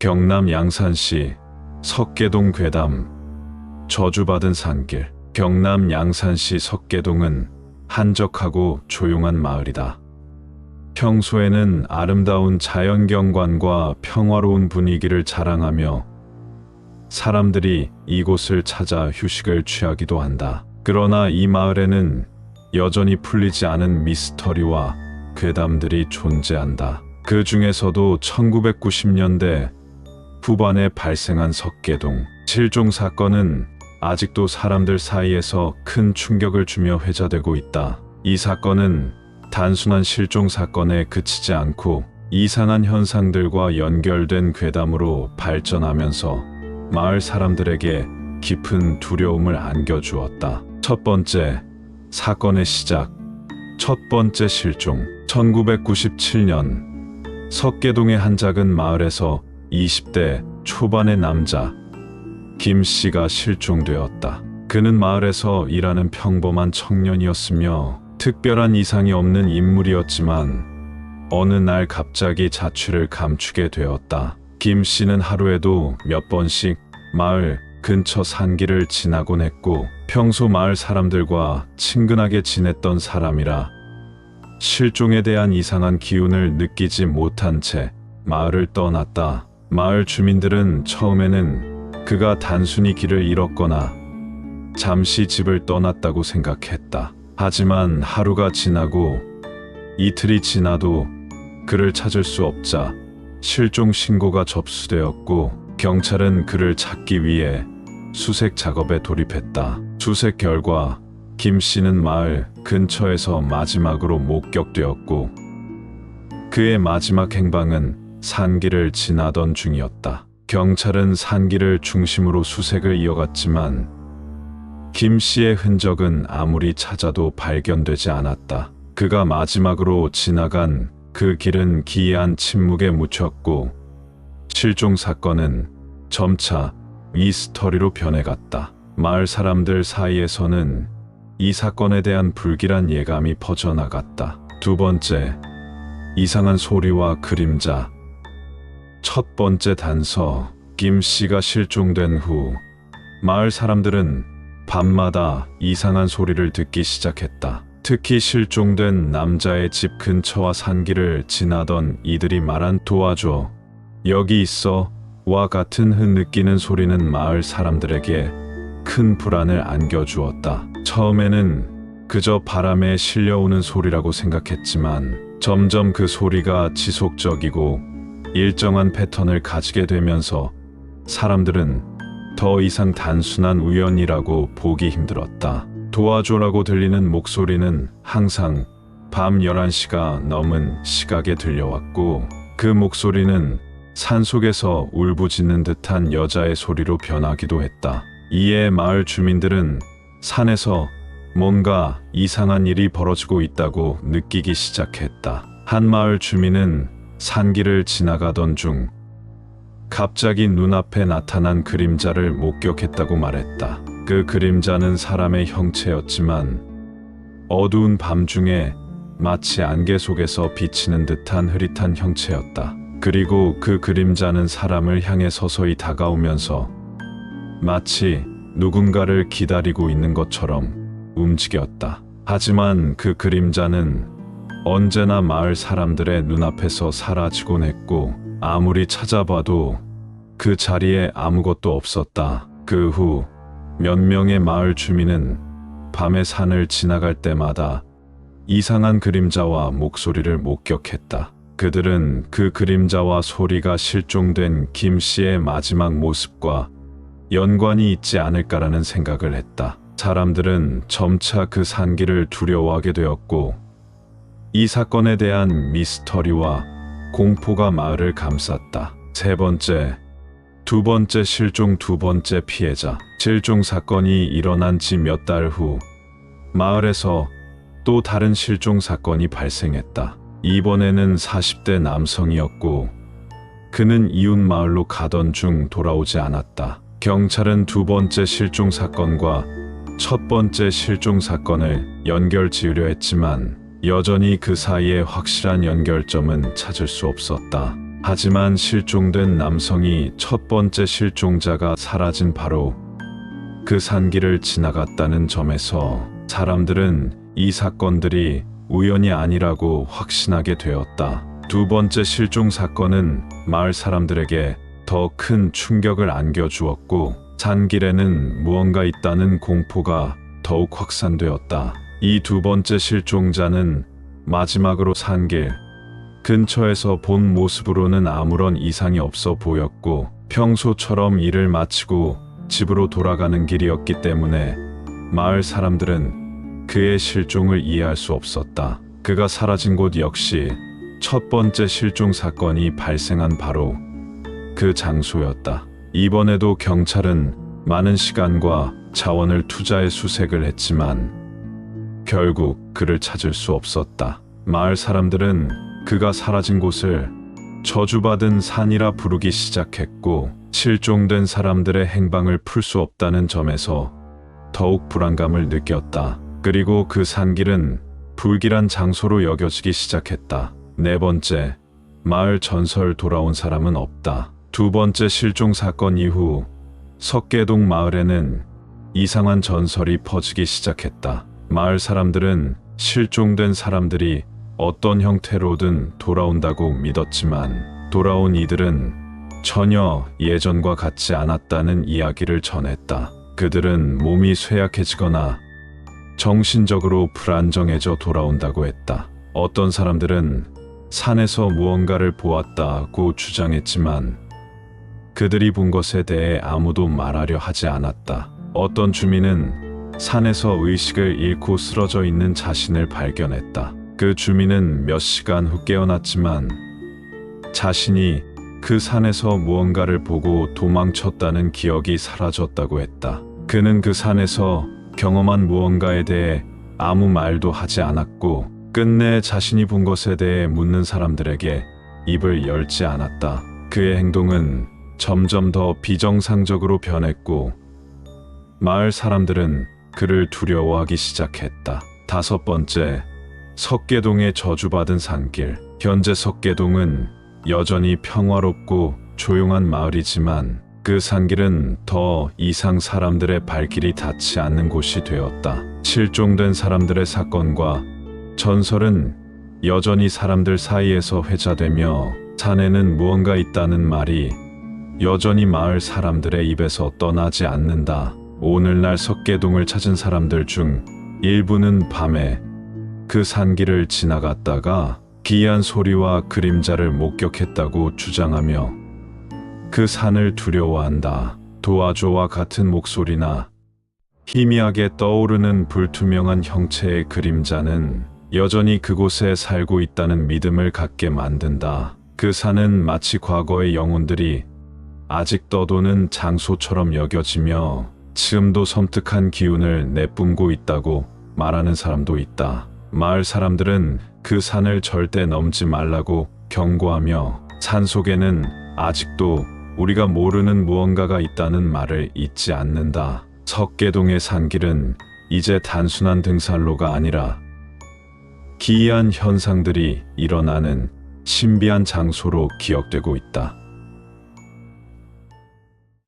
경남 양산시 석계동 괴담. 저주받은 산길. 경남 양산시 석계동은 한적하고 조용한 마을이다. 평소에는 아름다운 자연경관과 평화로운 분위기를 자랑하며 사람들이 이곳을 찾아 휴식을 취하기도 한다. 그러나 이 마을에는 여전히 풀리지 않은 미스터리와 괴담들이 존재한다. 그 중에서도 1990년대 후반에 발생한 석계동 실종 사건은 아직도 사람들 사이에서 큰 충격을 주며 회자되고 있다. 이 사건은 단순한 실종 사건에 그치지 않고 이상한 현상들과 연결된 괴담으로 발전하면서 마을 사람들에게 깊은 두려움을 안겨주었다. 첫 번째, 사건의 시작. 첫 번째 실종. 1997년 석계동의 한 작은 마을에서 20대 초반의 남자 김 씨가 실종되었다. 그는 마을에서 일하는 평범한 청년이었으며 특별한 이상이 없는 인물이었지만 어느 날 갑자기 자취를 감추게 되었다. 김 씨는 하루에도 몇 번씩 마을 근처 산길을 지나곤 했고 평소 마을 사람들과 친근하게 지냈던 사람이라 실종에 대한 이상한 기운을 느끼지 못한 채 마을을 떠났다. 마을 주민들은 처음에는 그가 단순히 길을 잃었거나 잠시 집을 떠났다고 생각했다. 하지만 하루가 지나고 이틀이 지나도 그를 찾을 수 없자 실종 신고가 접수되었고 경찰은 그를 찾기 위해 수색 작업에 돌입했다. 수색 결과 김 씨는 마을 근처에서 마지막으로 목격되었고 그의 마지막 행방은 산길을 지나던 중이었다. 경찰은 산길을 중심으로 수색을 이어갔지만 김 씨의 흔적은 아무리 찾아도 발견되지 않았다. 그가 마지막으로 지나간 그 길은 기이한 침묵에 묻혔고 실종 사건은 점차 미스터리로 변해갔다. 마을 사람들 사이에서는 이 사건에 대한 불길한 예감이 퍼져나갔다. 두 번째, 이상한 소리와 그림자. 첫 번째 단서. 김 씨가 실종된 후 마을 사람들은 밤마다 이상한 소리를 듣기 시작했다. 특히 실종된 남자의 집 근처와 산길을 지나던 이들이 말한 도와줘, 여기 있어 와 같은 흐느끼는 소리는 마을 사람들에게 큰 불안을 안겨주었다. 처음에는 그저 바람에 실려오는 소리라고 생각했지만 점점 그 소리가 지속적이고 일정한 패턴을 가지게 되면서 사람들은 더 이상 단순한 우연이라고 보기 힘들었다. 도와줘라고 들리는 목소리는 항상 밤 11시가 넘은 시각에 들려왔고 그 목소리는 산속에서 울부짖는 듯한 여자의 소리로 변하기도 했다. 이에 마을 주민들은 산에서 뭔가 이상한 일이 벌어지고 있다고 느끼기 시작했다. 한 마을 주민은 산길을 지나가던 중 갑자기 눈앞에 나타난 그림자를 목격했다고 말했다. 그 그림자는 사람의 형체였지만 어두운 밤중에 마치 안개 속에서 비치는 듯한 흐릿한 형체였다. 그리고 그 그림자는 사람을 향해 서서히 다가오면서 마치 누군가를 기다리고 있는 것처럼 움직였다. 하지만 그 그림자는 언제나 마을 사람들의 눈앞에서 사라지곤 했고 아무리 찾아봐도 그 자리에 아무것도 없었다. 그 후 몇 명의 마을 주민은 밤에 산을 지나갈 때마다 이상한 그림자와 목소리를 목격했다. 그들은 그 그림자와 소리가 실종된 김 씨의 마지막 모습과 연관이 있지 않을까라는 생각을 했다. 사람들은 점차 그 산길을 두려워하게 되었고 이 사건에 대한 미스터리와 공포가 마을을 감쌌다. 세 번째, 두 번째 실종. 두 번째 피해자. 실종 사건이 일어난 지 몇 달 후 마을에서 또 다른 실종 사건이 발생했다. 이번에는 40대 남성이었고 그는 이웃 마을로 가던 중 돌아오지 않았다. 경찰은 두 번째 실종 사건과 첫 번째 실종 사건을 연결 지으려 했지만 여전히 그 사이에 확실한 연결점은 찾을 수 없었다. 하지만 실종된 남성이 첫 번째 실종자가 사라진 바로 그 산길을 지나갔다는 점에서 사람들은 이 사건들이 우연이 아니라고 확신하게 되었다. 두 번째 실종 사건은 마을 사람들에게 더 큰 충격을 안겨주었고 산길에는 무언가 있다는 공포가 더욱 확산되었다. 이 두 번째 실종자는 마지막으로 산길 근처에서 본 모습으로는 아무런 이상이 없어 보였고 평소처럼 일을 마치고 집으로 돌아가는 길이었기 때문에 마을 사람들은 그의 실종을 이해할 수 없었다. 그가 사라진 곳 역시 첫 번째 실종 사건이 발생한 바로 그 장소였다. 이번에도 경찰은 많은 시간과 자원을 투자해 수색을 했지만 결국 그를 찾을 수 없었다. 마을 사람들은 그가 사라진 곳을 저주받은 산이라 부르기 시작했고 실종된 사람들의 행방을 풀 수 없다는 점에서 더욱 불안감을 느꼈다. 그리고 그 산길은 불길한 장소로 여겨지기 시작했다. 네 번째, 마을 전설 돌아온 사람은 없다. 두 번째 실종 사건 이후 석계동 마을에는 이상한 전설이 퍼지기 시작했다. 마을 사람들은 실종된 사람들이 어떤 형태로든 돌아온다고 믿었지만 돌아온 이들은 전혀 예전과 같지 않았다는 이야기를 전했다. 그들은 몸이 쇠약해지거나 정신적으로 불안정해져 돌아온다고 했다. 어떤 사람들은 산에서 무언가를 보았다고 주장했지만 그들이 본 것에 대해 아무도 말하려 하지 않았다. 어떤 주민은 산에서 의식을 잃고 쓰러져 있는 자신을 발견했다. 그 주민은 몇 시간 후 깨어났지만 자신이 그 산에서 무언가를 보고 도망쳤다는 기억이 사라졌다고 했다. 그는 그 산에서 경험한 무언가에 대해 아무 말도 하지 않았고 끝내 자신이 본 것에 대해 묻는 사람들에게 입을 열지 않았다. 그의 행동은 점점 더 비정상적으로 변했고 마을 사람들은 그를 두려워하기 시작했다. 다섯 번째, 석계동의 저주받은 산길. 현재 석계동은 여전히 평화롭고 조용한 마을이지만 그 산길은 더 이상 사람들의 발길이 닿지 않는 곳이 되었다. 실종된 사람들의 사건과 전설은 여전히 사람들 사이에서 회자되며 산에는 무언가 있다는 말이 여전히 마을 사람들의 입에서 떠나지 않는다. 오늘날 석계동을 찾은 사람들 중 일부는 밤에 그 산길을 지나갔다가 기이한 소리와 그림자를 목격했다고 주장하며 그 산을 두려워한다. 도와줘와 같은 목소리나 희미하게 떠오르는 불투명한 형체의 그림자는 여전히 그곳에 살고 있다는 믿음을 갖게 만든다. 그 산은 마치 과거의 영혼들이 아직 떠도는 장소처럼 여겨지며 지금도 섬뜩한 기운을 내뿜고 있다고 말하는 사람도 있다. 마을 사람들은 그 산을 절대 넘지 말라고 경고하며 산 속에는 아직도 우리가 모르는 무언가가 있다는 말을 잊지 않는다. 석계동의 산길은 이제 단순한 등산로가 아니라 기이한 현상들이 일어나는 신비한 장소로 기억되고 있다.